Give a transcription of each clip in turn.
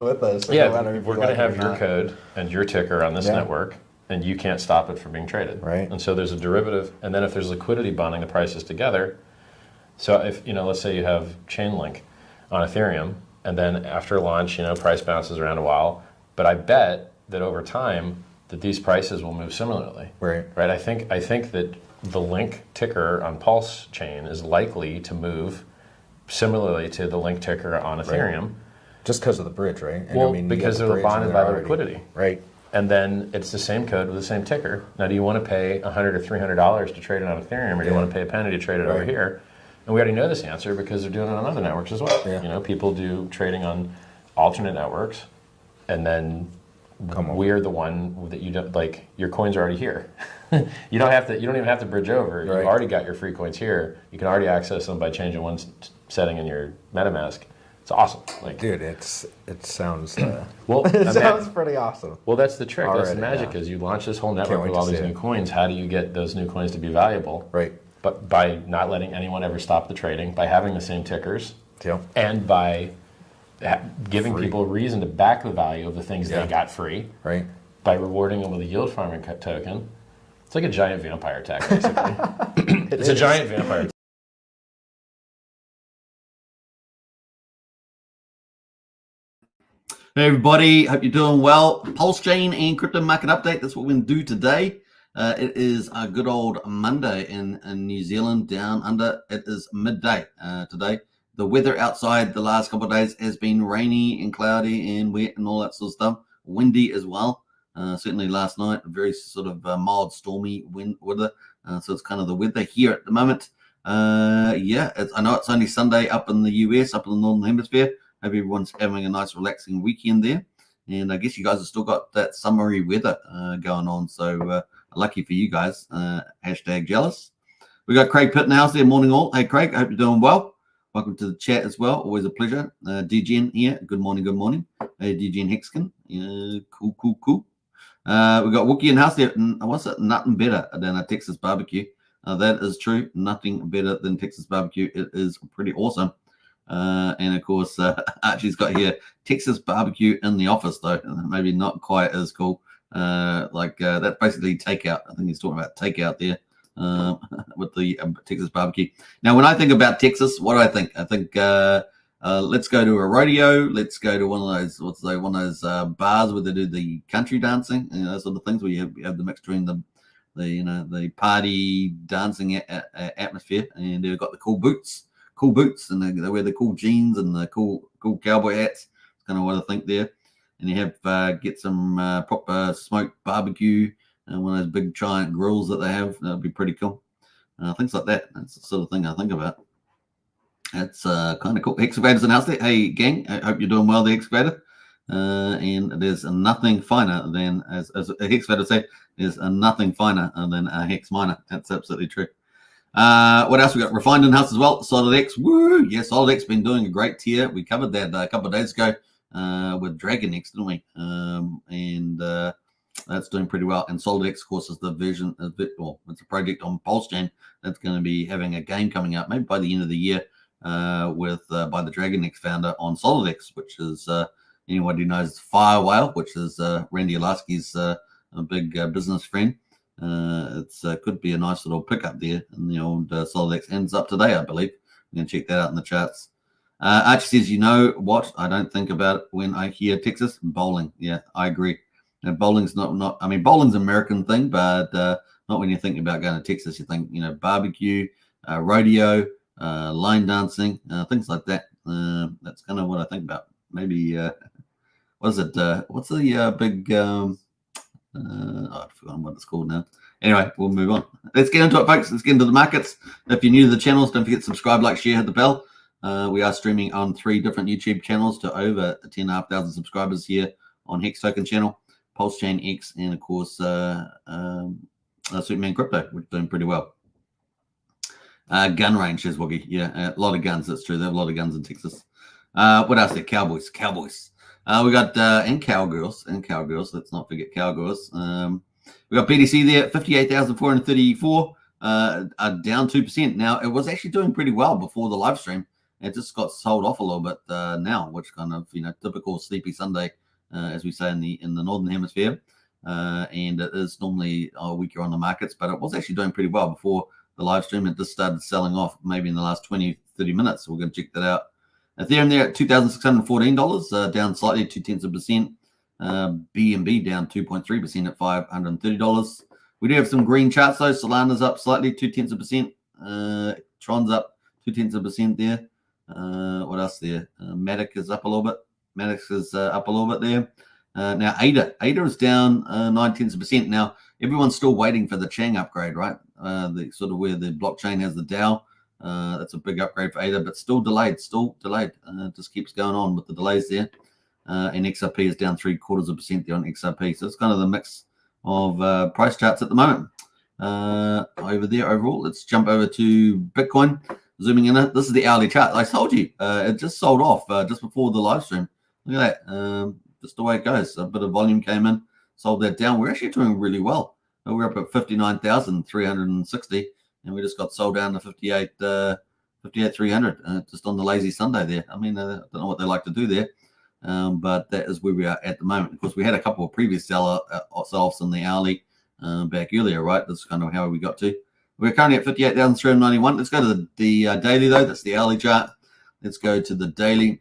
with us. So yeah, we're going to have your code and your ticker on this network, and you can't stop it from being traded. Right. And so there's a derivative, and then if there's liquidity bonding the prices together, so if, let's say you have Chainlink on Ethereum, and then after launch, price bounces around a while, but I bet that over time that these prices will move similarly. Right. I think that the Link ticker on Pulsechain is likely to move similarly to the Link ticker on Ethereum. Right. Just because of the bridge, right? And well, because they're bonded by the liquidity. Right. And then it's the same code with the same ticker. Now, do you want to pay $100 or $300 to trade it on Ethereum, or do you want to pay a penny to trade it over here? And we already know this answer because they're doing it on other networks as well. Yeah. People do trading on alternate networks, and then we're the one that you don't like. Your coins are already here. You don't even have to bridge over. Right. You've already got your free coins here. You can already access them by changing one setting in your MetaMask. It's awesome. Dude, it sounds well. It sounds pretty awesome. Well, that's the trick. That's the magic. Is you launch this whole network with all these new coins. How do you get those new coins to be valuable? Right. But by not letting anyone ever stop the trading, by having the same tickers, and by giving people a reason to back the value of the things they got free, right? By rewarding them with a yield farming token. It's like a giant vampire attack, basically. It's a giant vampire attack. Hey everybody, hope you're doing well. Pulsechain and crypto market update. That's what we're going to do today. It is a good old Monday in New Zealand, down under. It is midday today. The weather outside the last couple of days has been rainy and cloudy and wet and all that sort of stuff. Windy as well. Certainly last night, a very sort of mild, stormy weather. So it's kind of the weather here at the moment. I know it's only Sunday up in the US, up in the Northern Hemisphere. Hope everyone's having a nice, relaxing weekend there. And I guess you guys have still got that summery weather going on. So lucky for you guys. Hashtag jealous. We got Craig Pitt in the house there. Morning all. Hey, Craig. I hope you're doing well. Welcome to the chat as well. Always a pleasure. DGN here. Good morning. Good morning. Hey, DGN Hexkin. Cool. We got Wookie in the house there. What's it? Nothing better than a Texas barbecue. That is true. Nothing better than Texas barbecue. It is pretty awesome. And of course, Archie's got here Texas barbecue in the office, though. Maybe not quite as cool. That's basically takeout. I think he's talking about takeout there with the Texas barbecue. Now, when I think about Texas, what do I think? I think let's go to a rodeo. Let's go to one of those bars where they do the country dancing, those sort of things where you have the mix between the party dancing atmosphere, and they've got the cool boots, and they wear the cool jeans and the cool cowboy hats. That's kind of what I think there. And you have get some proper smoked barbecue and one of those big giant grills that they have. That'd be pretty cool. Things like that. That's the sort of thing I think about. That's kind of cool. Excavator's announced it. Hey, gang, I hope you're doing well, the Excavator. And there's nothing finer than, as a Hexavator said, there's nothing finer than a Hex miner. That's absolutely true. What else we got? Refined in house as well. SolidX. Woo! Yeah, SolidX been doing a great tier. We covered that a couple of days ago with DragonX, didn't we? And that's doing pretty well. And SolidX, of course, is the version of it. Well, it's a project on Pulsechain that's going to be having a game coming out maybe by the end of the year by the DragonX founder on SolidX, which is anyone who knows Firewhale, which is Randy Olasky's a big business friend. It's could be a nice little pickup there, and the old SolidX ends up today, I believe. You can check that out in the charts. Archie says, you know what I don't think about it when I hear Texas? Bowling. Yeah, I agree. Bowling's not. I mean, bowling's an American thing, but not when you're thinking about going to Texas. You think, barbecue, rodeo, line dancing, things like that. That's kind of what I think about. Maybe what is it? What's the big? I've forgotten what it's called now. Anyway, we'll move on. Let's get into it, folks. Let's get into the markets. If you're new to the channels, don't forget to subscribe, like, share, hit the bell. We are streaming on 3 different YouTube channels to over 10,500 subscribers here on Hex Token channel, Pulsechain X, and of course Superman Crypto, which is doing pretty well. Gun range, says Woogie. Yeah, a lot of guns. That's true. They have a lot of guns in Texas. What else there? Cowboys. We got and cowgirls. Let's not forget cowgirls. We got BTC there, 58,434, down 2%. Now it was actually doing pretty well before the live stream. it just got sold off a little bit now, which kind of, typical sleepy Sunday, as we say in the northern hemisphere. And it is normally weaker on the markets, but it was actually doing pretty well before the live stream. It just started selling off maybe in the last 20, 30 minutes. So we're going to check that out. Ethereum there at $2,614, down slightly, 0.2%. BNB down 2.3% at $530. We do have some green charts though. Solana's up slightly, 0.2%. Tron's up 0.2% there. What else there? Matic is up a little bit. Matic is up a little bit there. Now ADA is down 0.9%. Now everyone's still waiting for the Chang upgrade, right? The sort of where the blockchain has the DAO. That's a big upgrade for ADA, but still delayed. It just keeps going on with the delays there. And XRP is down 0.75% there on XRP. So it's kind of the mix of price charts at the moment. Over there overall, let's jump over to Bitcoin. Zooming in it. This is the hourly chart. I told you, it just sold off just before the live stream. Look at that. Just the way it goes. A bit of volume came in, sold that down. We're actually doing really well. We're up at 59,360, and we just got sold down to 58,300 just on the lazy Sunday there. I mean, I don't know what they like to do there, but that is where we are at the moment. Of course, we had a couple of previous sell-offs in the hourly back earlier, right? That's kind of how we got to. We're currently at 58,391. Let's go to the daily, though. That's the hourly chart. Let's go to the daily.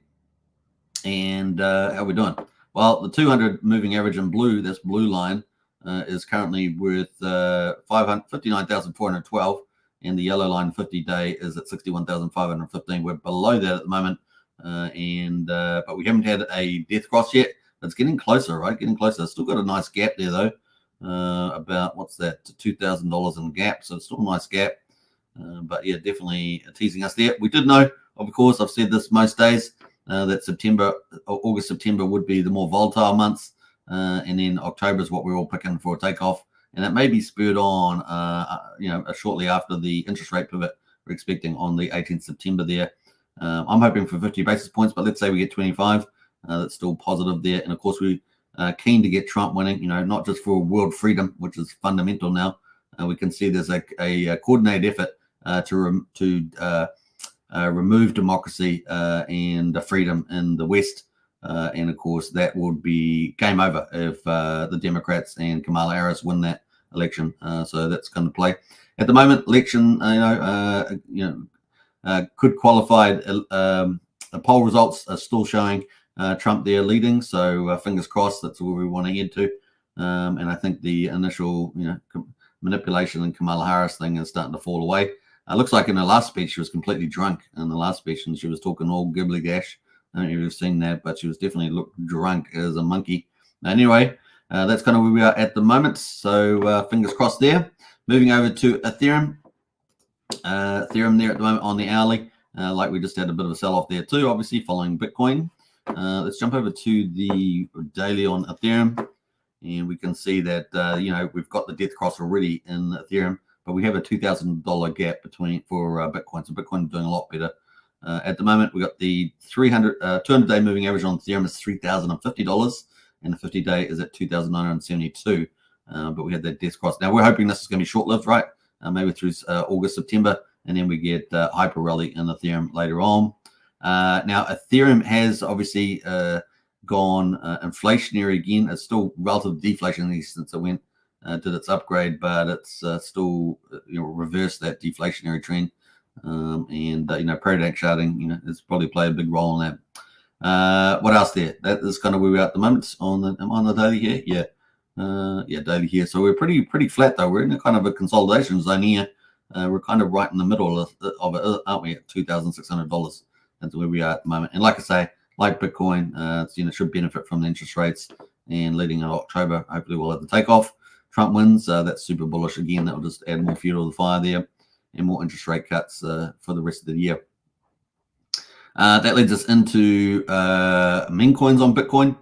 And how are we doing? Well, the 200 moving average in blue, this blue line, is currently worth 59,412. And the yellow line 50-day is at 61,515. We're below that at the moment. But we haven't had a death cross yet. It's getting closer, right? Getting closer. Still got a nice gap there, though. About, what's that, $2,000 in gap. So it's still a nice gap. But yeah, definitely teasing us there. We did know, of course, I've said this most days, that August, September would be the more volatile months. And then October is what we're all picking for a takeoff. And it may be spurred on, shortly after the interest rate pivot we're expecting on the 18th September there. I'm hoping for 50 basis points, but let's say we get 25. That's still positive there. And of course, we keen to get Trump winning, not just for world freedom, which is fundamental now. We can see there's a coordinated effort to remove democracy and freedom in the West. And of course, that would be game over if the Democrats and Kamala Harris win that election. So that's going to play. At the moment, election, could qualified poll results are still showing Trump there leading. So fingers crossed, that's where we want to head to. And I think the initial, manipulation in Kamala Harris thing is starting to fall away. Looks like in her last speech, she was completely drunk in the last speech, and she was talking all gibbly-gash. I don't know if you've seen that, but she was definitely looked drunk as a monkey. Anyway, that's kind of where we are at the moment. So fingers crossed there. Moving over to Ethereum. Ethereum there at the moment on the hourly. Like we just had a bit of a sell-off there too, obviously, following Bitcoin. Let's jump over to the daily on Ethereum. And we can see that, we've got the death cross already in Ethereum, but we have a $2,000 gap for Bitcoin. So Bitcoin is doing a lot better. At the moment, we got the 200-day moving average on Ethereum is $3,050, and the 50-day is at $2,972. But we had that death cross. Now we're hoping this is going to be short-lived, right? Maybe through August, September, and then we get hyper rally in Ethereum later on. Now Ethereum has obviously gone inflationary again. It's still relatively deflationary since it went did its upgrade, but it's still reversed that deflationary trend. Paradigm sharding, it's probably played a big role in that. What else there? That is kind of where we are at the moment on the daily here. Yeah, daily here. So we're pretty flat though. We're in a kind of a consolidation zone here. We're kind of right in the middle of it, aren't we? At $2,600. That's where we are at the moment. And like I say, like Bitcoin, should benefit from the interest rates. And leading in October, hopefully we'll have the takeoff. Trump wins. That's super bullish again. That will just add more fuel to the fire there, and more interest rate cuts for the rest of the year. That leads us into meme coins on Bitcoin.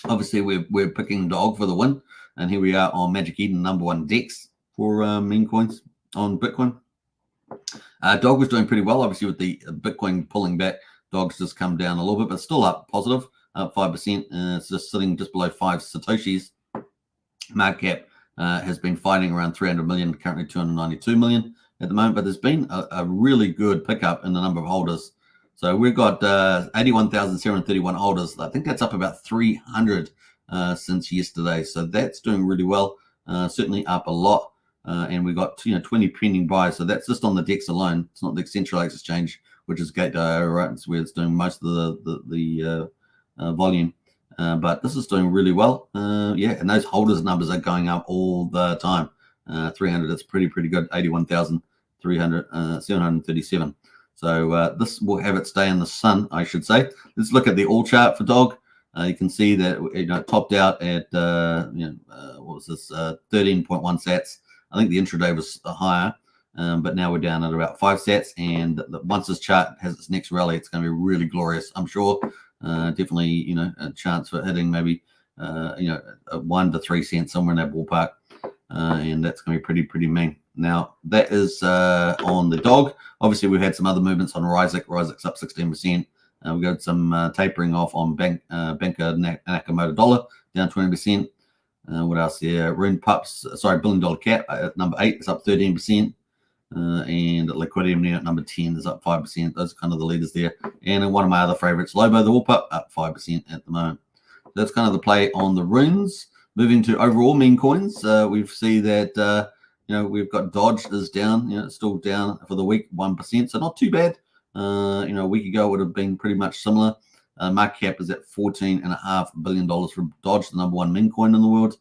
Obviously, we're picking dog for the win, and here we are on Magic Eden, #1 DEX for meme coins on Bitcoin. Dog was doing pretty well, obviously, with the Bitcoin pulling back. Dog's just come down a little bit, but still up positive, up 5%. It's just sitting just below 5 Satoshis. Market cap has been fighting around 300 million, currently 292 million at the moment, but there's been a really good pickup in the number of holders. So we've got 81,731 holders. I think that's up about 300 since yesterday. So that's doing really well. Certainly up a lot. And we got 20 pending buys. So that's just on the DEX alone. It's not the central exchange, which is Gate.io, right? It's where it's doing most of the volume. But this is doing really well. And those holders numbers are going up all the time. 300, that's pretty good. 81,737. So this will have its day in the sun, I should say. Let's look at the all chart for dog. You can see that it topped out at what was this 13.1 sats. I think the intraday was higher, but now we're down at about 5 sats. And once this chart has its next rally, it's going to be really glorious, I'm sure. Definitely, a chance for hitting maybe 1 to 3 cents somewhere in that ballpark, and that's going to be pretty mean. Now that is on the dog. Obviously, we've had some other movements on Ryzik. Ryzik's up 16%. We got some tapering off on Banker Nakamoto Dollar, down 20%. What else here? Rune Pups, $1 billion cap at number 8 is up 13%. And Liquidity at number 10 is up 5%. Those are kind of the leaders there. And one of my other favorites, Lobo the Woolpup, up 5% at the moment. So that's kind of the play on the runes. Moving to overall meme coins, we see that we've got Dodge is down. It's still down for the week, 1%. So not too bad. A week ago it would have been pretty much similar. Market cap is at $14.5 billion for Dodge, the number 1 meme coin in the world.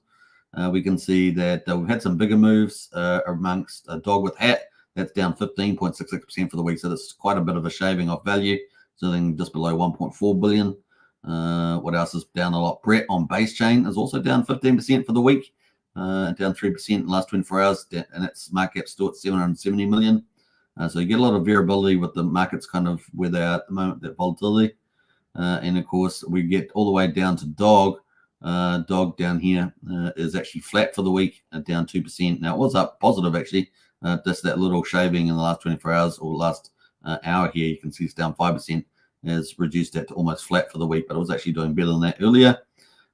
We can see that we've had some bigger moves amongst Dog with Hat. That's down 15.66% for the week. So that's quite a bit of a shaving off value. Sitting just below 1.4 billion. What else is down a lot? Brett on Base Chain is also down 15% for the week. Down 3% in the last 24 hours. And its market cap still at 770 million. So you get a lot of variability with the markets kind of where they are at the moment, that volatility. And of course, we get all the way down to Dog. Dog down here is actually flat for the week, down 2%. Now it was up positive actually. Just that little shaving in the last 24 hours or last hour here, you can see it's down 5%. Has reduced that to almost flat for the week, but it was actually doing better than that earlier.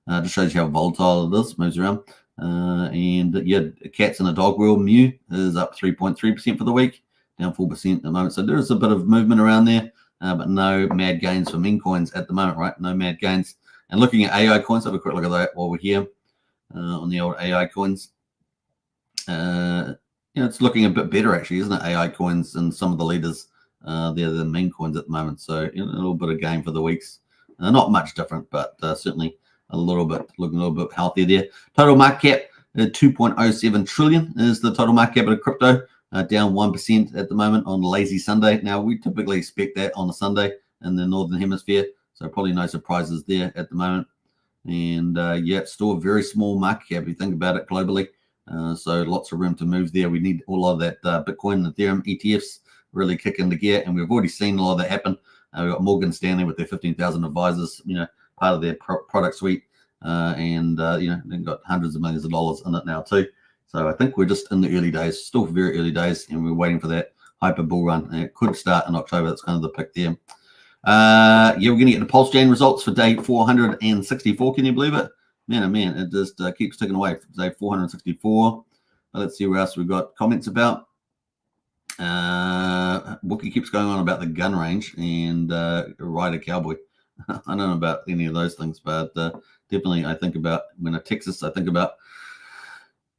Just shows you how volatile it is, moves around. Cats in a dog world, Mew is up 3.3% for the week, down 4% at the moment. So there is a bit of movement around there, but no mad gains for meme coins at the moment, right? No mad gains. And looking at AI coins, have a quick look at that while we're here on the old AI coins. It's looking a bit better actually, isn't it? AI coins and some of the leaders there than meme coins at the moment. So a little bit of gain for the weeks. Not much different, but certainly looking a little bit healthier there. Total market cap 2.07 trillion is the total market cap of crypto, down 1% at the moment on lazy Sunday. Now we typically expect that on a Sunday in the northern hemisphere, so probably no surprises there at the moment. And it's still a very small market cap if you think about it globally. So lots of room to move there. We need all of that Bitcoin and Ethereum ETFs really kick into gear, and we've already seen a lot of that happen. We've got Morgan Stanley with their 15,000 advisors, part of their product suite, and they've got hundreds of millions of dollars in it now too. So I think we're just in the early days, still very early days, and we're waiting for that hyper bull run. And it could start in October. That's kind of the pick there. We're going to get the Pulsechain results for day 464. Can you believe it? Man, oh man, it just keeps ticking away. Day 464. Let's see where else we've got comments about. Wookie keeps going on about the gun range and Rider Cowboy. I don't know about any of those things, but definitely I think about when I'm Texas, I think about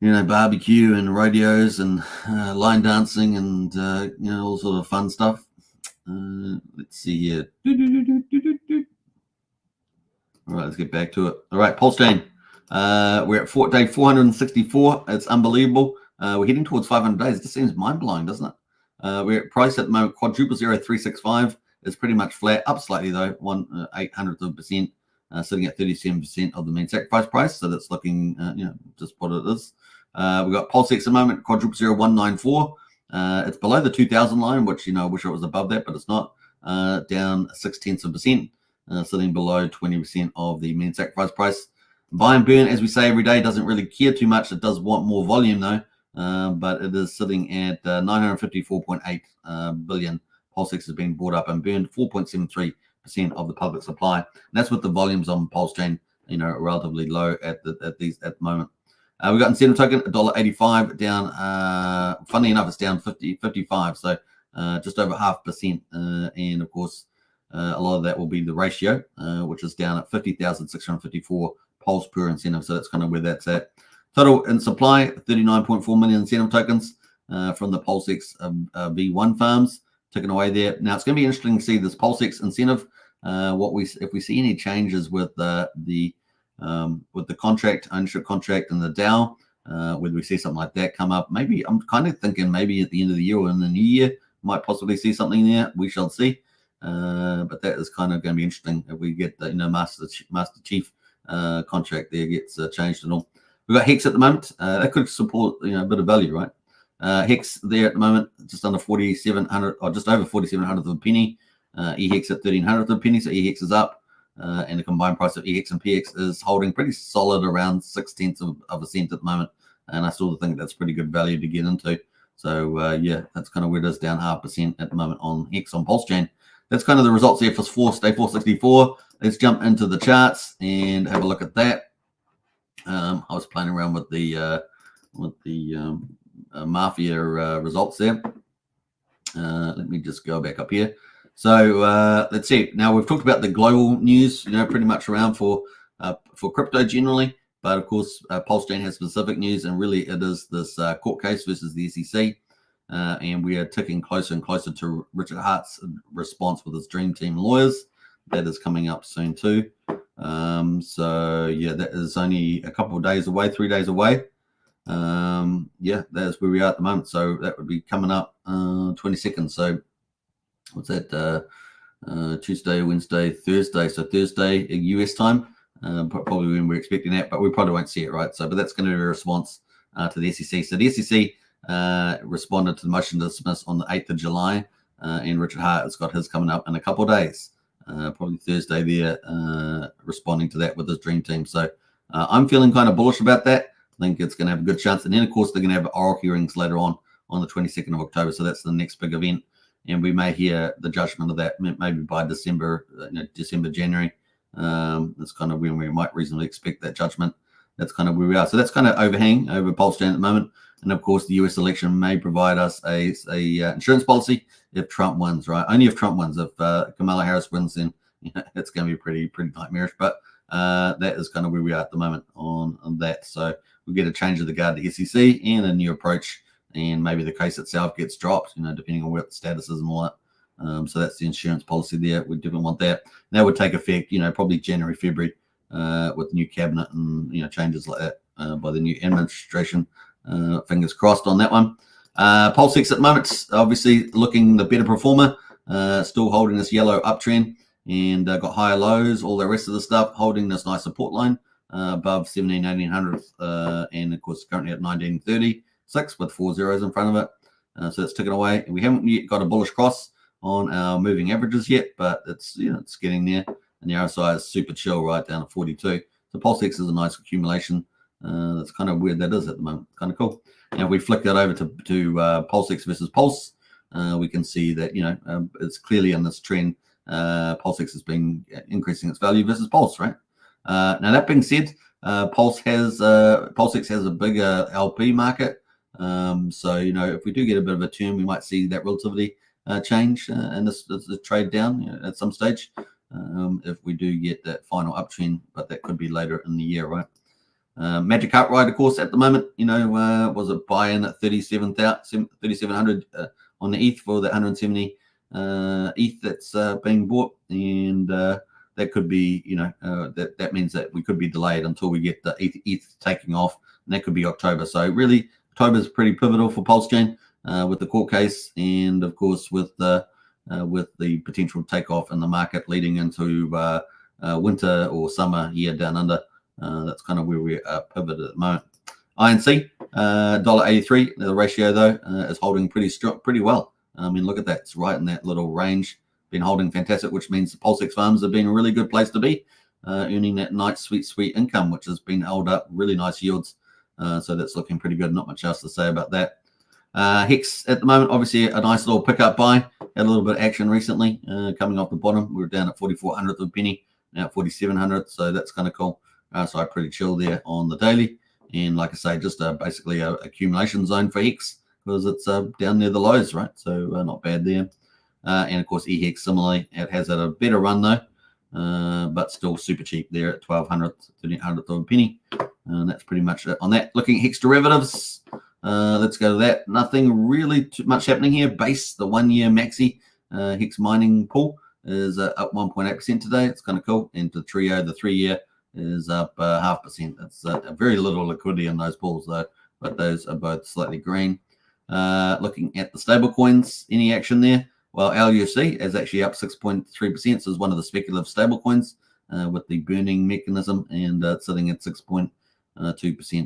barbecue and rodeos and line dancing and all sort of fun stuff. Let's see here. All right, let's get back to it. All right, Pulsechain. We're at day 464. It's unbelievable. We're heading towards 500 days. It just seems mind-blowing, doesn't it? We're at price at the moment, quadruple 0365. It's pretty much flat, up slightly though, 1/800%, sitting at 37% of the main sacrifice price. So that's looking, just what it is. We've got Pulsex at the moment, quadruple 0194. It's below the 2000 line, which, I wish it was above that, but it's not. Down 0.6%, sitting below 20% of the main sacrifice price. Buy and burn, as we say every day, doesn't really care too much. It does want more volume though. But it is sitting at 954.8 billion. Pulsex has been bought up and burned 4.73% of the public supply. And that's with the volumes on Pulsechain, relatively low at the moment. We got incentive token $1.85 down. Funny enough, it's down 55, so just over 0.5%. And of course, a lot of that will be the ratio, which is down at 50,654 pulse per incentive. So that's kind of where that's at. Total in supply, 39.4 million incentive tokens from the PulseX V1 farms, ticking away there. Now it's going to be interesting to see this PulseX incentive. If we see any changes with the contract, ownership contract, and the DAO, whether we see something like that come up. Maybe I'm kind of thinking maybe at the end of the year or in the new year, might possibly see something there. We shall see. But that is kind of going to be interesting if we get the Master Chief contract there gets changed and all. We've got Hex at the moment. That could support a bit of value, right? Hex there at the moment, just under 4,700 or just over 4,700 of a penny. EHEX at 1,300 of a penny, so EHEX is up. And the combined price of EHEX and PX is holding pretty solid around 0.6 of a cent at the moment. And I still think that's pretty good value to get into. So yeah, that's kind of where it is, down 0.5% at the moment on Hex on Pulsechain. That's kind of the results there for Stay 464. Let's jump into the charts and have a look at that. I was playing around with the Mafia results there. Let me just go back up here. So let's see. Now we've talked about the global news, pretty much around for crypto generally, but of course Pulsechain has specific news, and really it is this court case versus the SEC, and we are ticking closer and closer to Richard Hart's response with his Dream Team lawyers. That is coming up soon too. So yeah, that is only a couple of days away, 3 days away. Yeah, that's where we are at the moment. So that would be coming up 22nd. So what's that? Tuesday, Wednesday, Thursday. So Thursday US time, probably when we're expecting that, but we probably won't see it, right? So, but that's going to be a response to the SEC. So the SEC responded to the motion to dismiss on the 8th of July, and Richard Hart has got his coming up in a couple of days, probably Thursday there, responding to that with his Dream Team. So I'm feeling kind of bullish about that. I think it's going to have a good chance. And then, of course, they're going to have oral hearings later on the 22nd of October. So that's the next big event. And we may hear the judgment of that maybe by December, January. That's kind of when we might reasonably expect that judgment. That's kind of where we are. So that's kind of overhang over Pulsechain at the moment. And of course, the US election may provide us a insurance policy if Trump wins, right? Only if Trump wins. If Kamala Harris wins, then it's going to be pretty nightmarish. But that is kind of where we are at the moment on that. So we get a change of the guard to SEC and a new approach, and maybe the case itself gets dropped, depending on what the status is and all that. So that's the insurance policy there. We definitely want that. That would take effect, probably January, February, with the new cabinet and changes like that by the new administration. Fingers crossed on that one. PulseX at the moment, obviously looking the better performer, still holding this yellow uptrend, and got higher lows, all the rest of the stuff, holding this nice support line above 1800, and of course currently at 1936 with 4 zeros in front of it. So it's ticking away. We haven't yet got a bullish cross on our moving averages yet, but it's it's getting there. And the RSI is super chill, right down to 42. So PulseX is a nice accumulation. That's kind of weird that is at the moment. Kind of cool. Now if we flick that over to PulseX versus Pulse, we can see that it's clearly in this trend. PulseX has been increasing its value versus Pulse, right? Now that being said, PulseX has a bigger LP market. So if we do get a bit of a turn, we might see that relativity change and this trade down at some stage if we do get that final uptrend, but that could be later in the year, right? Magic Cartwright, of course, at the moment, was a buy-in at 3,700 on the ETH for the 170 ETH that's being bought, and that could be, that means that we could be delayed until we get the ETH taking off, and that could be October. So really, October is pretty pivotal for Pulsechain with the court case, and of course with the potential takeoff in the market leading into winter or summer here down under. That's kind of where we are pivoted at the moment. INC, $1.83. The ratio though is holding pretty well. I mean, look at that; it's right in that little range. Been holding fantastic, which means the PulseX farms have been a really good place to be, earning that nice sweet income, which has been held up, really nice yields. So that's looking pretty good. Not much else to say about that. Hex at the moment, obviously a nice little pickup buy. Had a little bit of action recently, coming off the bottom. We were down at 4,400 of a penny, now at 4,700. So that's kind of cool. So I'm pretty chill there on the daily. And like I say, just basically a accumulation zone for Hex because it's down near the lows, right? So not bad there. And of course, EHEX similarly, it has a better run though, but still super cheap there at 1300th of a penny. And that's pretty much it on that. Looking at Hex derivatives, let's go to that. Nothing really too much happening here. Base, the 1 year maxi Hex mining pool is up 1.8% today. It's kind of cool. And the trio, the 3 year is up 0.5%. That's very little liquidity in those pools though, but those are both slightly green. Looking at the stable coins, any action there? Well, LUSD is actually up 6.3%. So it's one of the speculative stable coins with the burning mechanism, and sitting at 6.2%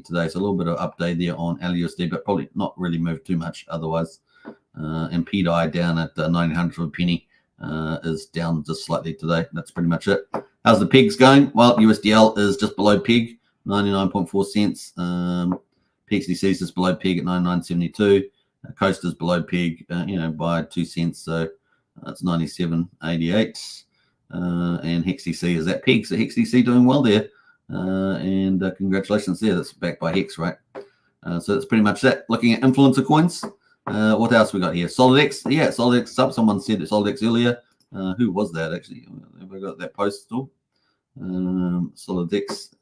today. So a little bit of update there on LUSD, but probably not really moved too much otherwise. And PDI down at 900 of a penny is down just slightly today. That's pretty much it. How's the pegs going? Well, USDL is just below peg, 99.4 cents. PXDC is just below peg at 99.72. Coast is below peg, by 2 cents, so it's 97.88. And HexDC is at peg, so HexDC doing well there. And congratulations there. That's backed by Hex, right? So that's pretty much that. Looking at influencer coins, what else we got here? SolidX, yeah, SolidX is up. Someone said that SolidX earlier. Who was that actually? Have I got that post still? SolidX,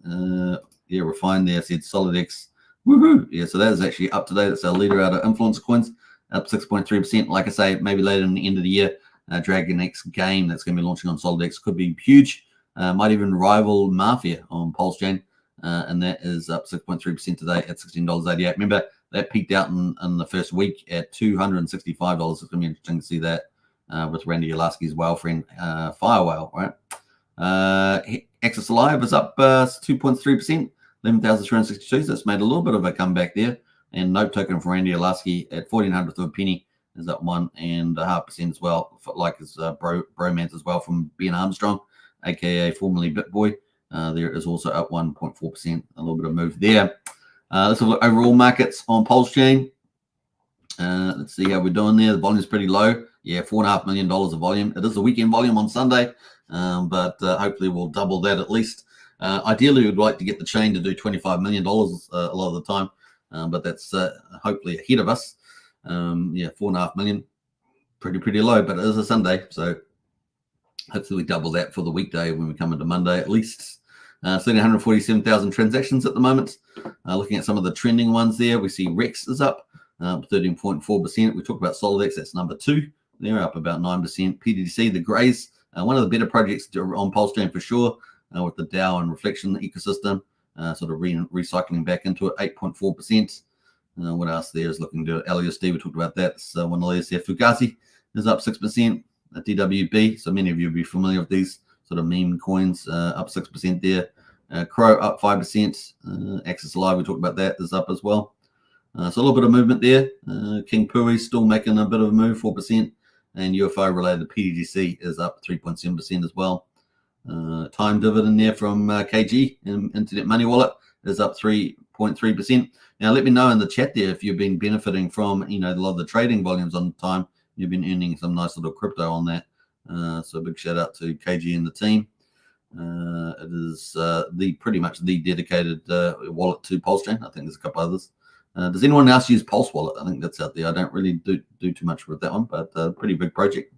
yeah, Refined there said SolidX. Woohoo! Yeah, so that is actually up to date. That's our leader out of influencer coins, up 6.3%. Like I say, maybe later in the end of the year, Dragon X game that's going to be launching on SolidX could be huge. Might even rival Mafia on Pulsechain, and that is up 6.3% today at $16.88. Remember, that peaked out in the first week at $265. It's going to be interesting to see that with Randy Yalaski's whale friend, Fire Whale, right? Access Alive is up 2.3%. 11,362. So it's made a little bit of a comeback there. And Note Token for Randy Yalaski at 1400th of a penny is up 1.5% as well. Like his bromance as well from Ben Armstrong, aka formerly BitBoy. There is also up 1.4%. A little bit of move there. Let's have a look overall markets on Pulsechain. Let's see how we're doing there. The volume is pretty low. Yeah, $4.5 million of volume. It is a weekend volume on Sunday, but hopefully we'll double that at least. Ideally, we'd like to get the chain to do $25 million a lot of the time, but that's hopefully ahead of us. Yeah, $4.5 million, pretty low, but it is a Sunday, so hopefully we double that for the weekday when we come into Monday at least. 147,000 transactions at the moment. Looking at some of the trending ones there, we see Rex is up 13.4%. We talked about SolidX, that's number 2. They're up about 9%. PDC, the Greys, one of the better projects on Pulsechain for sure. With the DAO and reflection ecosystem, sort of recycling back into it, 8.4%. What else there is looking to LUSD? We talked about that. So one of these there, Fugazi is up 6%. DWB, so many of you will be familiar with these sort of meme coins, up 6% there. Crow up 5%. Access Alive, we talked about that, is up as well. So a little bit of movement there. King Pui still making a bit of a move, 4%. And UFO related PDGC is up 3.7% as well. Time dividend there from KG Internet Money Wallet is up 3.3%. Now let me know in the chat there if you've been benefiting from a lot of the trading volumes on time. You've been earning some nice little crypto on that. So a big shout out to KG and the team. It is pretty much the dedicated wallet to Pulsechain. I think there's a couple others. Does anyone else use Pulse Wallet? I think that's out there. I don't really do too much with that one, but pretty big project.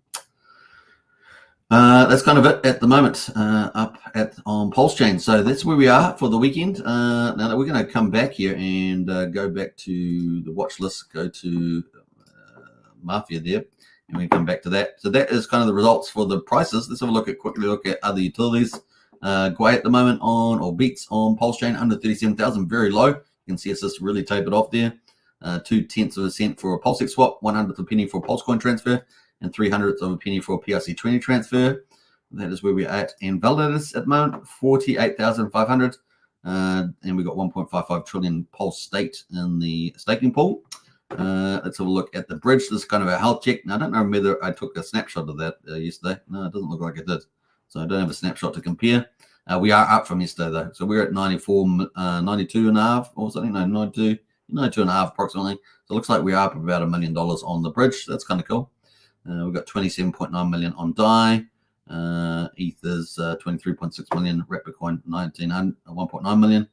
That's kind of it at the moment up on Pulsechain. So that's where we are for the weekend. Now that we're going to come back here and go back to the watch list, go to Mafia there, and we come back to that. So that is kind of the results for the prices. Let's have a quickly look at other utilities. Gwei at the moment beats on Pulsechain under 37,000, very low. You can see it's just really tapered off there. 0.2% for a Pulsex swap, 100th of a penny for a Pulsecoin transfer, and 300th of a penny for a PRC20 transfer. That is where we're at. And validators at the moment, 48,500. And we got 1.55 trillion Pulse staked in the staking pool. Let's have a look at the bridge. This is kind of a health check. Now, I don't know whether I took a snapshot of that yesterday. No, it doesn't look like I did. So I don't have a snapshot to compare. We are up from yesterday, though. So we're at 92 and a half or something. No, 92 and a half approximately. So it looks like we're up about $1 million on the bridge. That's kind of cool. We've got 27.9 million on DAI. Ether's 23.6 million. Replicoin 1.9 million.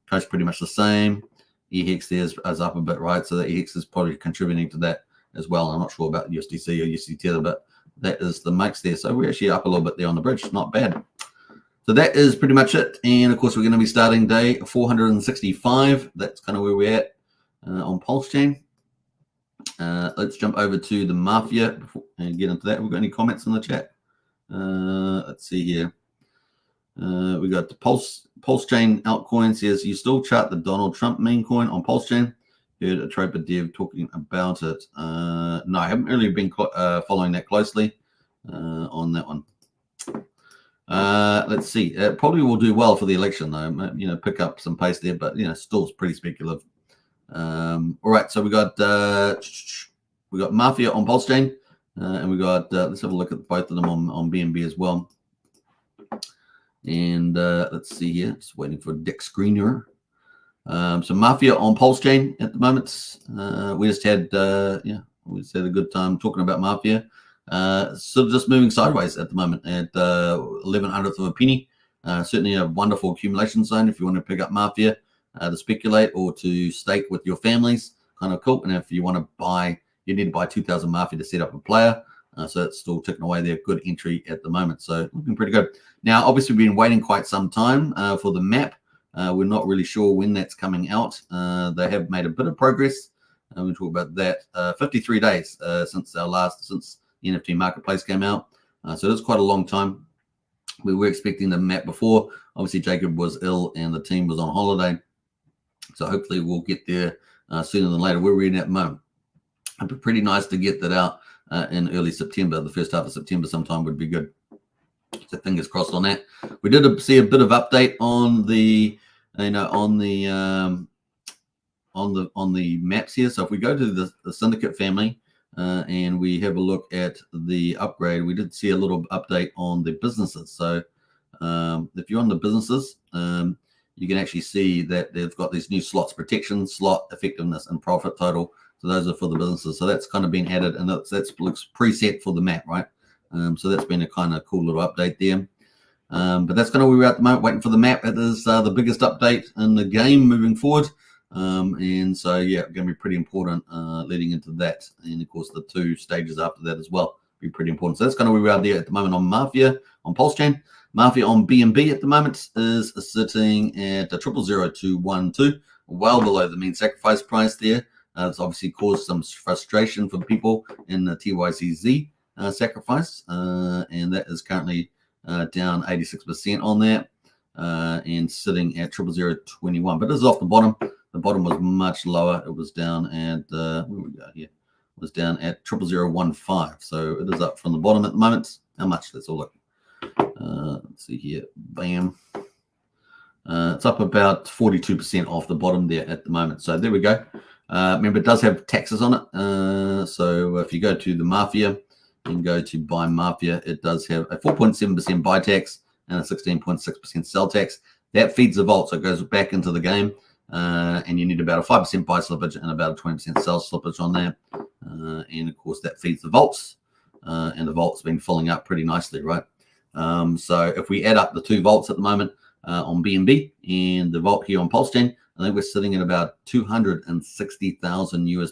Coast pretty much the same. EHEX there is up a bit, right? So the EHEX is probably contributing to that as well. I'm not sure about USDC or USD Tether, but that is the makes there. So we're actually up a little bit there on the bridge. Not bad. So that is pretty much it. And of course, we're going to be starting day 465. That's kind of where we're at on Pulsechain. Let's jump over to the Mafia and get into that. We've got any comments in the chat? Let's see here. We got the Pulsechain altcoin says, you still chart the Donald Trump meme coin on Pulsechain? Heard a Troper dev talking about it. No, I haven't really been following that closely on that one. Let's see. It probably will do well for the election, though. You know, pick up some pace there, but you know, still pretty speculative. All right, so we got Mafia on Pulsechain, and we got let's have a look at both of them on BNB as well. And let's see here. Just waiting for Dick Screener. So Mafia on Pulsechain at the moment. We just had we just had a good time talking about Mafia. Sort of just moving sideways at the moment at 11/100th of a penny. Certainly a wonderful accumulation zone if you want to pick up Mafia to speculate or to stake with your families. Kind of cool. And if you want to buy, you need to buy 2,000 Mafia to set up a player. So it's still ticking away there. Good entry at the moment. So looking pretty good. Now, obviously, we've been waiting quite some time for the map. We're not really sure when that's coming out. They have made a bit of progress. We'll talk about that. 53 days since the NFT marketplace came out. So it's quite a long time. We were expecting the map before. Obviously, Jacob was ill and the team was on holiday. So hopefully we'll get there sooner than later. We're in at the moment. It'd be pretty nice to get that out in early September. The first half of September sometime would be good. So fingers crossed on that. We did see a bit of update on the, on the maps here. So if we go to the Syndicate family and we have a look at the upgrade, we did see a little update on the businesses. So if you're on the businesses, you can actually see that they've got these new slots: protection, slot, effectiveness, and profit total. So those are for the businesses. So that's kind of been added, and that looks preset for the map, right? So that's been a kind of cool little update there. But that's kind of where we're at the moment, waiting for the map. It is the biggest update in the game moving forward. And so, yeah, going to be pretty important leading into that. And, of course, the 2 stages after that as well be pretty important. So that's kind of where we are there at the moment on Mafia, on Pulsechain. Mafia on BNB at the moment is sitting at 000212, well below the mean sacrifice price there. It's obviously caused some frustration for people in the TYCZ sacrifice, and that is currently down 86% on that, and sitting at 0021. But this is off the bottom. The bottom was much lower. It was down at where we go here. It was down at 0015. So it is up from the bottom at the moment. How much? Let's all look. Let's see here. Bam. It's up about 42% off the bottom there at the moment. So there we go. Remember, it does have taxes on it. So if you go to the Mafia and go to buy Mafia, it does have a 4.7% buy tax and a 16.6% sell tax. That feeds the vault, so it goes back into the game. And you need about a 5% buy slippage and about a 20% sell slippage on that. And of course, that feeds the vaults. And the vault's been filling up pretty nicely, right? So if we add up the 2 vaults at the moment on BNB and the vault here on Pulsechain, I think we're sitting at about $260,000 US,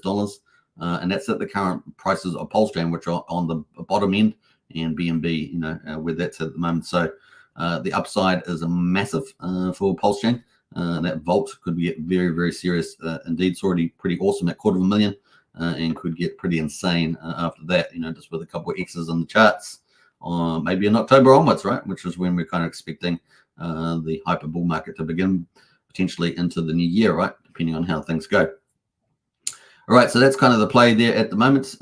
and that's at the current prices of Pulsechain, which are on the bottom end, and BNB, where that's at the moment. So the upside is massive for Pulsechain. That vault could get very, very serious indeed. It's already pretty awesome at $250,000, and could get pretty insane after that. Just with a couple of X's on the charts, maybe in October onwards, right? Which is when we're kind of expecting the hyper bull market to begin, potentially into the new year, right? Depending on how things go. All right, so that's kind of the play there at the moment.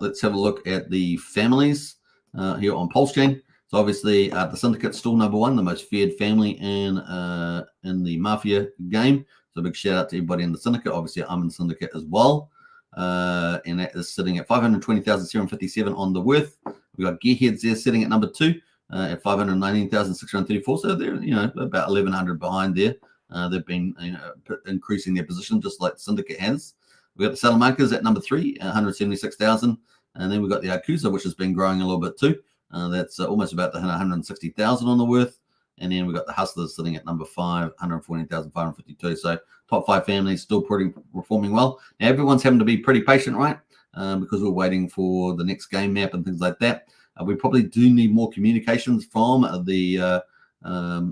Let's have a look at the families here on Pulsechain. So obviously, the Syndicate's still number 1, the most feared family in the Mafia game. So a big shout out to everybody in the Syndicate. Obviously, I'm in the Syndicate as well. And that is sitting at 520,757 on the worth. We've got Gearheads there sitting at number 2 at 519,634. So they're, about 1,100 behind there. They've been increasing their position just like the Syndicate has. We've got the Salamanca's at number 3, 176,000. And then we've got the Yakuza, which has been growing a little bit too. That's almost about the 160,000 on the worth. And then we've got the Hustlers sitting at number 5, 114,552. So top 5 families still pretty performing well. Now everyone's having to be pretty patient, right? because we're waiting for the next game map and things like that. We probably do need more communications from the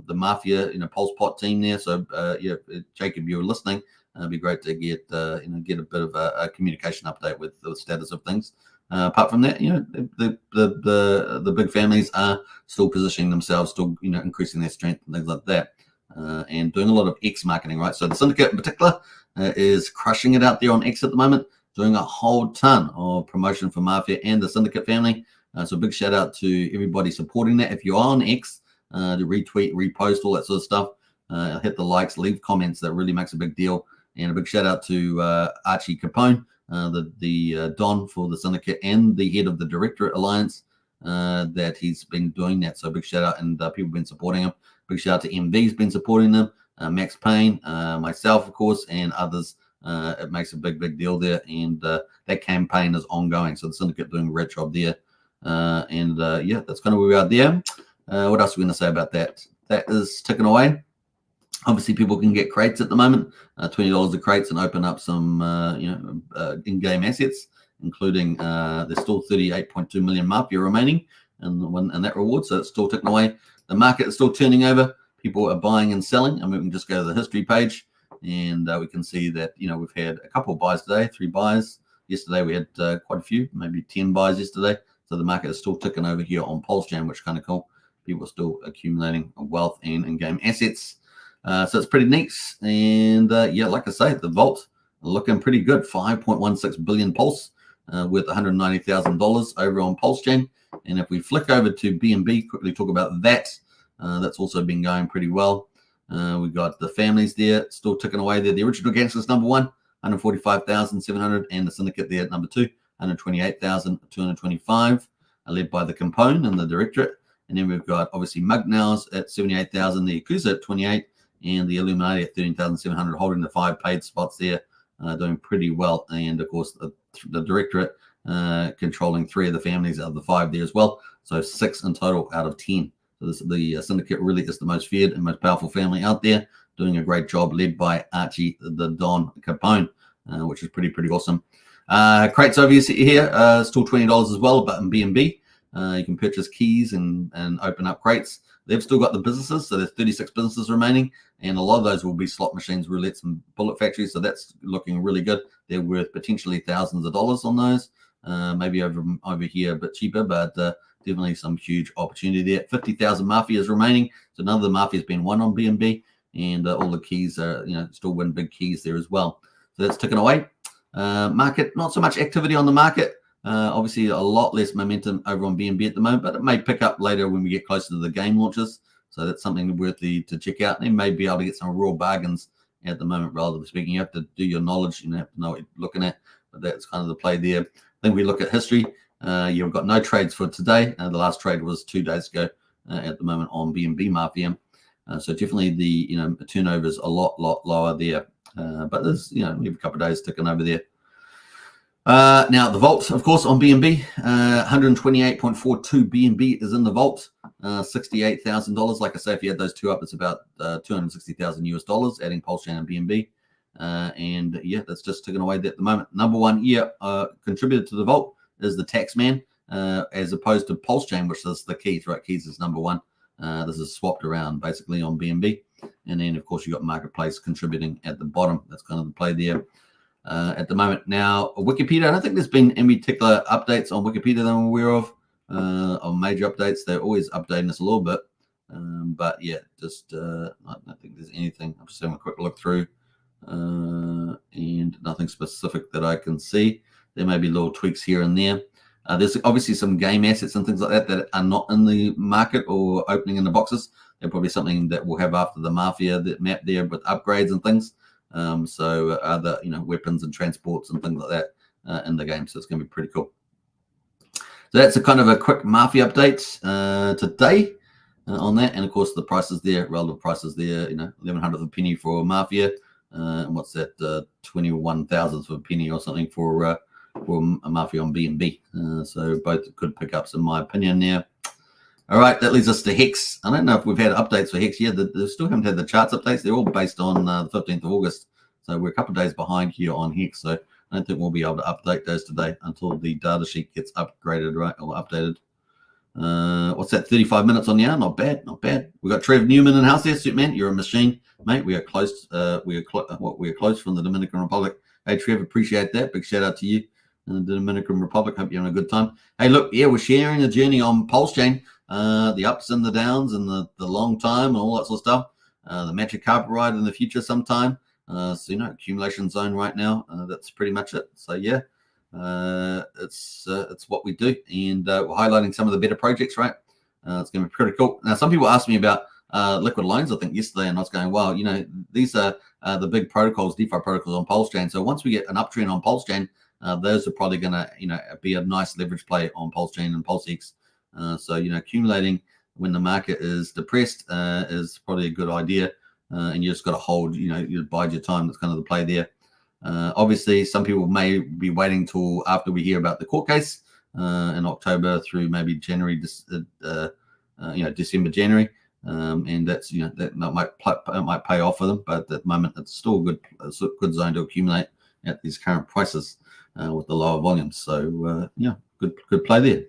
Mafia, Pulse Pot team there. So yeah, Jacob, you're listening. It'd be great to get get a bit of a communication update with the status of things. Apart from that, the big families are still positioning themselves, still increasing their strength and things like that, and doing a lot of X marketing, right? So the syndicate in particular is crushing it out there on X at the moment, doing a whole ton of promotion for Mafia and the syndicate family. So big shout out to everybody supporting that. If you're on X, to retweet, repost, all that sort of stuff, hit the likes, leave comments. That really makes a big deal. And a big shout out to Archie Capone, the Don for the syndicate and the head of the Directorate Alliance, that he's been doing that. So big shout out, and people have been supporting him. Big shout out to MV's been supporting them, Max Payne, myself, of course, and others. It makes a big deal there, and that campaign is ongoing. So the syndicate doing a great job there. Yeah, that's kind of where we are there. What else are we going to say about that? That is ticking away. Obviously, people can get crates at the moment, $20 a crates, and open up some in-game assets, including there's still 38.2 million Mafia remaining and that reward, so it's still ticking away. The market is still turning over. People are buying and selling, and we can just go to the history page, and we can see that we've had a couple of buys today, 3 buys. Yesterday we had quite a few, maybe 10 buys yesterday. So the market is still ticking over here on Pulsechain, which is kind of cool. People are still accumulating wealth and in-game assets. So it's pretty neat. And yeah, like I say, the vault looking pretty good. 5.16 billion Pulse worth $190,000 over on Pulsechain. And if we flick over to BNB, quickly talk about that. That's also been going pretty well. We've got the families there still ticking away there. The original gangsters number 1, 145,700, and the syndicate there at number 2, 128,225, led by the Capone and the Directorate. And then we've got obviously Mugnaus at 78,000, the Yakuza at 28, and the Illuminati at 13,700, holding the 5 paid spots there, doing pretty well. And of course, the Directorate controlling 3 of the families out of the 5 there as well. So 6 in total out of 10. So the syndicate really is the most feared and most powerful family out there, doing a great job, led by Archie the Don Capone, which is pretty awesome. Crates over here, still $20 as well, but in BNB. You can purchase keys and open up crates. They've still got the businesses, so there's 36 businesses remaining, and a lot of those will be slot machines, roulettes, and bullet factories. So that's looking really good. They're worth potentially thousands of dollars on those. Maybe over here a bit cheaper, but definitely some huge opportunity there. 50,000 Mafias remaining, so none of the Mafias been won on BNB, and all the keys are still win big keys there as well. So that's ticking away. Market, not so much activity on the market. Obviously, a lot less momentum over on BNB at the moment, but it may pick up later when we get closer to the game launches. So that's something worthy to check out. And you may be able to get some real bargains at the moment, relatively speaking. You have to do your knowledge, you have to know what you're looking at, but that's kind of the play there. Then we look at history. You've got no trades for today. The last trade was 2 days ago at the moment on BNB Mafia. So definitely the turnover is a lot lower there. But there's we have a couple of days ticking over there. Now the vault, of course, on BNB, 128.42 BNB is in the vault. $68,000. Like I say, if you add those 2 up, it's about $260,000 adding Pulsechain and BNB. And yeah, that's just ticking away there at the moment. Number 1 contributor to the vault is the Taxman, as opposed to Pulsechain, which is the Keys, right? Keys is number 1. This is swapped around basically on BNB. And then, of course, you've got Marketplace contributing at the bottom. That's kind of the play there at the moment. Now, Wikipedia, I don't think there's been any particular updates on Wikipedia that I'm aware of major updates. They're always updating us a little bit. But yeah, just I don't think there's anything. I'm just having a quick look through and nothing specific that I can see. There may be little tweaks here and there. There's obviously some game assets and things like that that are not in the market or opening in the boxes. They're probably something that we'll have after the Mafia, that map there with upgrades and things. So other weapons and transports and things like that in the game. So it's going to be pretty cool. So that's a kind of a quick Mafia update today on that. And of course the prices there, relative prices there, 1100th a penny for Mafia. And what's that? 21,000th of a penny or something for a Mafia on BNB. So both could pick ups in my opinion there. All right, that leads us to Hex. I don't know if we've had updates for Hex yet. They still haven't had the charts updates. They're all based on the 15th of August. So we're a couple of days behind here on Hex. So I don't think we'll be able to update those today until the data sheet gets upgraded, right, or updated. What's that? 35 minutes on the hour. Not bad, not bad. We got Trev Newman in house there. Suitman, you're a machine, mate. We are close. We are close from the Dominican Republic. Hey, Trev, appreciate that. Big shout out to you in the Dominican Republic. Hope you're having a good time. Hey, look, yeah, we're sharing a journey on Pulsechain, the ups and the downs and the long time and all that sort of stuff. The magic carpet ride in the future sometime. So accumulation zone right now. That's pretty much it. So yeah. It's what we do, and we're highlighting some of the better projects, right? It's going to be pretty cool. Now, some people asked me about liquid loans, I think, yesterday, and I was going, well, these are the big protocols, DeFi protocols on Pulsechain. So once we get an uptrend on Pulsechain, those are probably going to, be a nice leverage play on Pulsechain and PulseX. So accumulating when the market is depressed is probably a good idea, and you just got to hold, you bide your time. That's kind of the play there. Obviously, some people may be waiting till after we hear about the court case in October through maybe January, December, January, and that's that might pay off for them. But at the moment, it's still a good zone to accumulate at these current prices with the lower volumes. So good play there.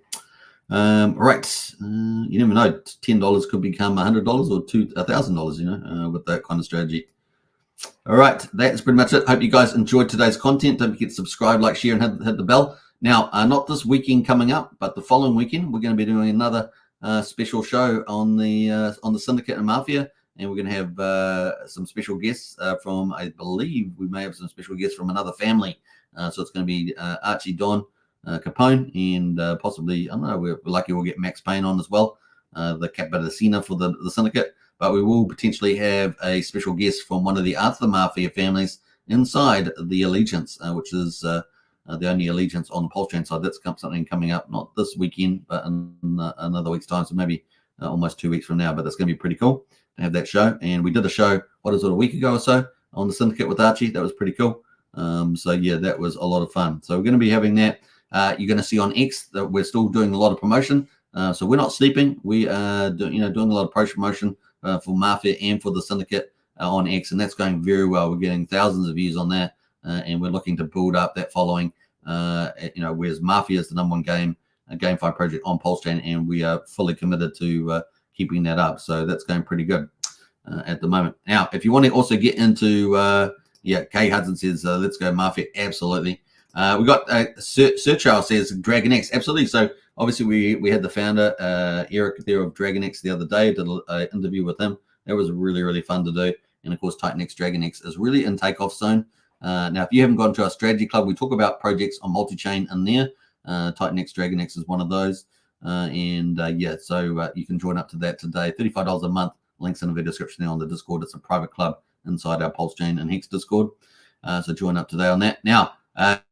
Right, you never know. $10 could become $100 or $1,000. With that kind of strategy. All right, that's pretty much it. Hope you guys enjoyed today's content. Don't forget to subscribe, like, share, and hit the bell. Now, not this weekend coming up, but the following weekend, we're going to be doing another special show on the Syndicate and Mafia, and we're going to have some special guests from, I believe, we may have some special guests from another family. So it's going to be Archie Don Capone, and possibly, I don't know, we're lucky we'll get Max Payne on as well, the Capitacina for the Syndicate. But we will potentially have a special guest from one of the Arthur Mafia families inside the Allegiance, which is the only Allegiance on the Pulsechain side. That's something coming up, not this weekend, but in another week's time, so maybe almost 2 weeks from now. But that's going to be pretty cool to have that show. And we did a show, a week ago or so, on the Syndicate with Archie. That was pretty cool. So yeah, that was a lot of fun. So we're going to be having that. You're going to see on X that we're still doing a lot of promotion. So we're not sleeping. We are doing a lot of promotion for Mafia and for the Syndicate on X, and that's going very well. We're getting thousands of views on that, and we're looking to build up that following. Whereas Mafia is the #1 GameFi project on Pulsechain, and we are fully committed to keeping that up. So that's going pretty good at the moment. Now, if you want to also get into, Kay Hudson says, let's go Mafia. Absolutely. We got Sir Charles says Dragon X. Absolutely. So obviously we had the founder Eric there of Dragon X the other day. Did an interview with him. That was really, really fun to do. And of course, Titan X Dragon X is really in takeoff zone. Now, if you haven't gone to our strategy club, we talk about projects on multi-chain in there. Titan X Dragon X is one of those. So you can join up to that today. $35 a month. Links in the video description there on the Discord. It's a private club inside our Pulsechain and Hex Discord. So join up today on that. Now,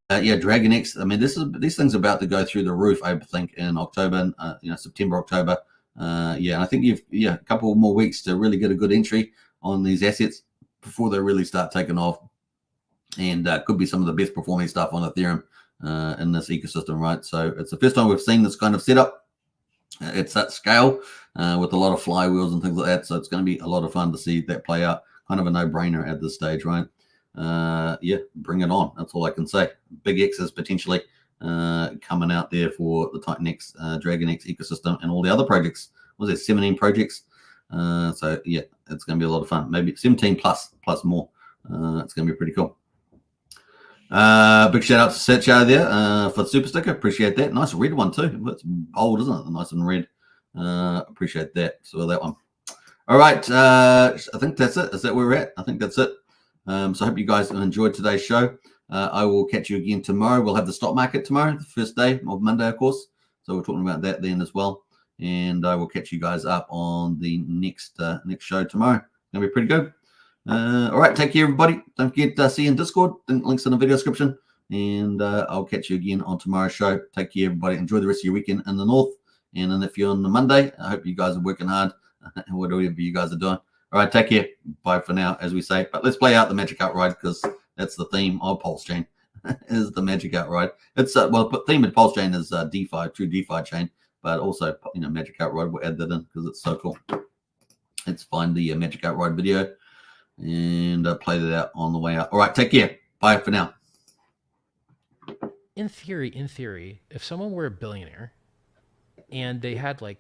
Dragon X. I mean, these things are about to go through the roof. I think in October, September, October. And I think you've a couple more weeks to really get a good entry on these assets before they really start taking off. And could be some of the best performing stuff on Ethereum in this ecosystem, right? So it's the first time we've seen this kind of setup. It's at scale with a lot of flywheels and things like that. So it's going to be a lot of fun to see that play out. Kind of a no-brainer at this stage, right? Bring it on. That's all I can say. Big X is potentially coming out there for the Titan X, Dragon X ecosystem and all the other projects. Was there 17 projects? It's going to be a lot of fun. Maybe 17 plus more. It's going to be pretty cool. Big shout out to Setchar there for the super sticker. Appreciate that. Nice red one too. It's bold, isn't it? Nice and red. Appreciate that. So that one. All right. I think that's it. Is that where we're at? I think that's it. So I hope you guys enjoyed today's show. I will catch you again tomorrow. We'll have the stock market tomorrow, the first day of Monday, of course. So we're talking about that then as well. And I will catch you guys up on the next show tomorrow. It's going to be pretty good. All right, take care, everybody. Don't forget to see you in Discord. Links in the video description. And I'll catch you again on tomorrow's show. Take care, everybody. Enjoy the rest of your weekend in the north. And then if you're on the Monday, I hope you guys are working hard and whatever you guys are doing. All right, take care. Bye for now, as we say. But let's play out the Magic Outride because that's the theme of Pulsechain is the Magic Outride. It's the theme of Pulsechain is DeFi, true DeFi chain. But also, Magic Outride, we'll add that in because it's so cool. Let's find the Magic Outride video and play that out on the way out. All right, take care. Bye for now. in theory, if someone were a billionaire and they had like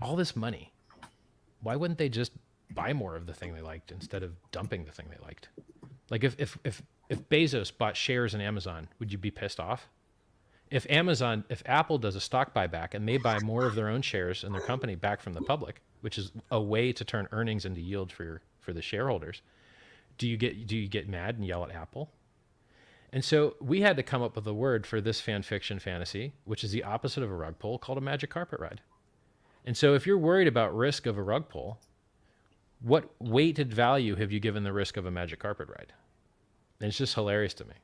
all this money, why wouldn't they just buy more of the thing they liked instead of dumping the thing they liked? Like if Bezos bought shares in Amazon, would you be pissed off? If Apple does a stock buyback and they buy more of their own shares in their company back from the public, which is a way to turn earnings into yield for the shareholders, do you get mad and yell at Apple? And so we had to come up with a word for this fan fiction fantasy, which is the opposite of a rug pull, called a magic carpet ride. And so if you're worried about risk of a rug pull, what weighted value have you given the risk of a magic carpet ride? And it's just hilarious to me.